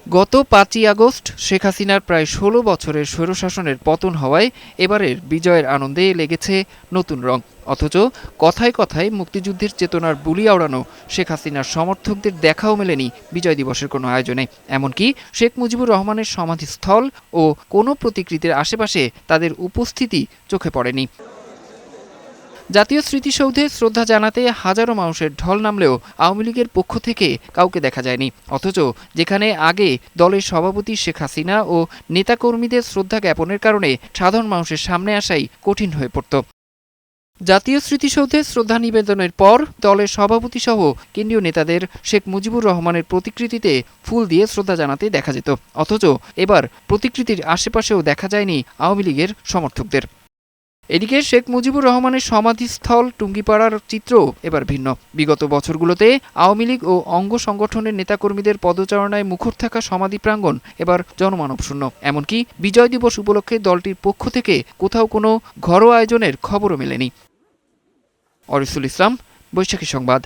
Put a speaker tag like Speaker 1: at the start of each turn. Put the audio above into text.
Speaker 1: গত ৫ই আগস্ট শেখ হাসিনার প্রায় ১৬ বছরের স্বৈরশাসনের পতন হওয়ায় এবারের বিজয়ের আনন্দে লেগেছে নতুন রং। অথচ কথায় কথায় মুক্তিযুদ্ধের চেতনার বুলি আওড়ানো শেখ হাসিনার সমর্থকদের দেখাও মেলেনি বিজয় দিবসের কোনো আয়োজনে। এমনকি শেখ মুজিবুর রহমানের সমাধিস্থল ও কোনো প্রতিকৃতির আশেপাশে তাদের উপস্থিতি চোখে পড়েনি। জাতীয় স্মৃতিসৌধে শ্রদ্ধা জানাতে হাজারো মানুষের ঢল নামলেও আওয়ামী লীগের পক্ষ থেকে কাউকে দেখা যায়নি। অথচ যেখানে আগে দলের সভাপতি শেখ হাসিনা ও নেতাকর্মীদের শ্রদ্ধা জ্ঞাপনের কারণে সাধারণ মানুষের সামনে আসাই কঠিন হয়ে পড়ত। জাতীয় স্মৃতিসৌধে শ্রদ্ধা নিবেদনের পর দলের সভাপতিসহ কেন্দ্রীয় নেতাদের শেখ মুজিবুর রহমানের প্রতিকৃতিতে ফুল দিয়ে শ্রদ্ধা জানাতে দেখা যেত। অথচ এবার প্রতিকৃতির আশেপাশেও দেখা যায়নি আওয়ামী লীগের সমর্থকদের। এদিকে শেখ মুজিবুর রহমানের সমাধিস্থল টুঙ্গিপাড়ার চিত্র এবার ভিন্ন। বিগত বছরগুলোতে আওয়ামী লীগ ও অঙ্গ সংগঠনের নেতাকর্মীদের পদচারণায় মুখর থাকা সমাধি প্রাঙ্গণ এবার জনমানবশূন্য। এমনকি বিজয় দিবস উপলক্ষে দলটির পক্ষ থেকে কোথাও কোনো ঘরোয়া আয়োজনের খবরও মেলেনি। অরিসুল ইসলাম, বৈশাখী সংবাদ।